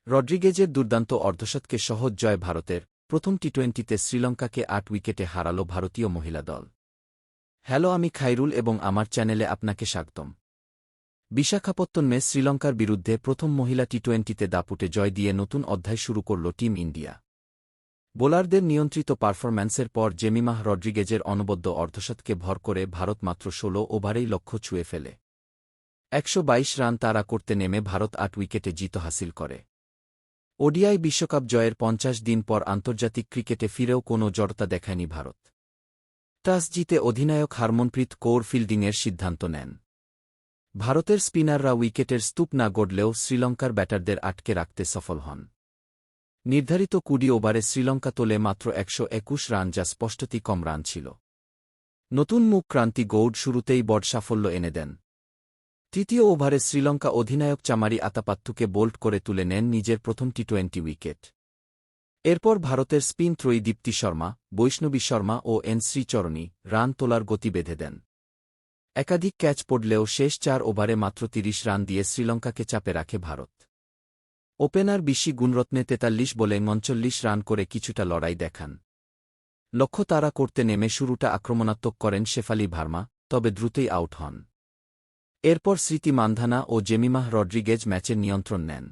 রড্রিগেজের দুর্দান্ত অর্ধশতকে সহজ জয় ভারতের। প্রথম টি-20তে শ্রীলঙ্কাকে ৮ উইকেটে হারাল ভারতীয় মহিলা দল। হ্যালো, আমি খাইরুল এবং আমার চ্যানেলে আপনাকে স্বাগতম। বিশাখাপত্তনমে শ্রীলঙ্কার বিরুদ্ধে প্রথম মহিলা টি-20তে দাপুটে জয় দিয়ে নতুন অধ্যায় শুরু করল টিম ইন্ডিয়া। বোলারদের নিয়ন্ত্রিত পারফরম্যান্সের পর জেমিমাহ রড্রিগেজের অনবদ্য অর্ধশতকে ভর করে ভারত মাত্র ১৬ ওভারেই লক্ষ্য ছুঁয়ে ফেলে। ১২২ রান তাড়া করতে নেমে ভারত ৮ উইকেটে জিত হাসিল করে। ওডিআই বিশ্বকাপ জয়ের ৫০ দিন পর আন্তর্জাতিক ক্রিকেটে ফিরেও কোনো জড়তা দেখায়নি ভারত। টস জিতে অধিনায়ক হারমনপ্রীত কৌর ফিল্ডিংয়ের সিদ্ধান্ত নেন। ভারতের স্পিনাররা উইকেটের স্তূপ না গড়লেও শ্রীলঙ্কার ব্যাটারদের আটকে রাখতে সফল হন। নির্ধারিত ২০ ওভারে শ্রীলঙ্কা তোলে মাত্র ১২১ রান, যা স্পষ্টতই কম রান ছিল। নতুন মুখ ক্রান্তি গৌড শুরুতেই বড় সাফল্য এনে দেন। তৃতীয় ওভারে শ্রীলঙ্কা অধিনায়ক চামারি আতাপাত্তুকে বোল্ড করে তুলে নেন নিজের প্রথম টি-20 উইকেট। এরপর ভারতের স্পিন ত্রয়ী দীপ্তি শর্মা, বৈষ্ণবী Sharma O N Shricharani run তোলার গতি বেঁধে দেন। একাধিক ক্যাচ পড়লেও শেষ ৪ ওভারে মাত্র ৩০ রান দিয়ে শ্রীলঙ্কাকে চাপে রাখে ভারত। ওপেনার বিশি গুণরত্নে ৪৩ বলে ৩৯ রান করে কিছুটা লড়াই দেখান। লক্ষ্য তাড়া করতে নেমে শুরুটা আক্রমণাত্মক করেন শেফালি ভার্মা, তবে দ্রুতই আউট হন। এরপর স্মৃতি মান্ধানা ও জেমিমাহ রড্রিগেজ ম্যাচের নিয়ন্ত্রণ নেন।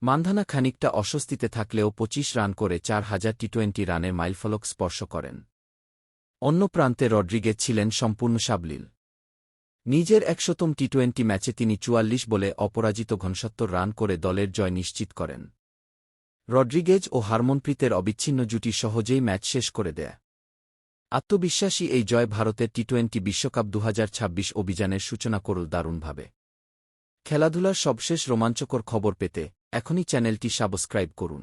মান্ধানা খানিকটা অস্বস্তিতে থাকলেও ২৫ রান করে ৪,০০০ টি-20 রানের মাইলফলক স্পর্শ করেন। অন্য প্রান্তে রড্রিগেজ ছিলেন সম্পূর্ণ সাবলীল। নিজের ১০০তম টি-20 ম্যাচে তিনি ৪৪ বলে অপরাজিত ৬৯ রান করে দলের জয় নিশ্চিত করেন। রড্রিগেজ ও হারমনপ্রীতের অবিচ্ছিন্ন জুটি সহজেই ম্যাচ শেষ করে দেয়। আত্মবিশ্বাসী এই জয় ভারতের টি-20 বিশ্বকাপ ২০২৬ অভিযানের সূচনা করল দারুণভাবে। খেলাধুলার সবশেষ রোমাঞ্চকর খবর পেতে এখনই চ্যানেলটি সাবস্ক্রাইব করুন।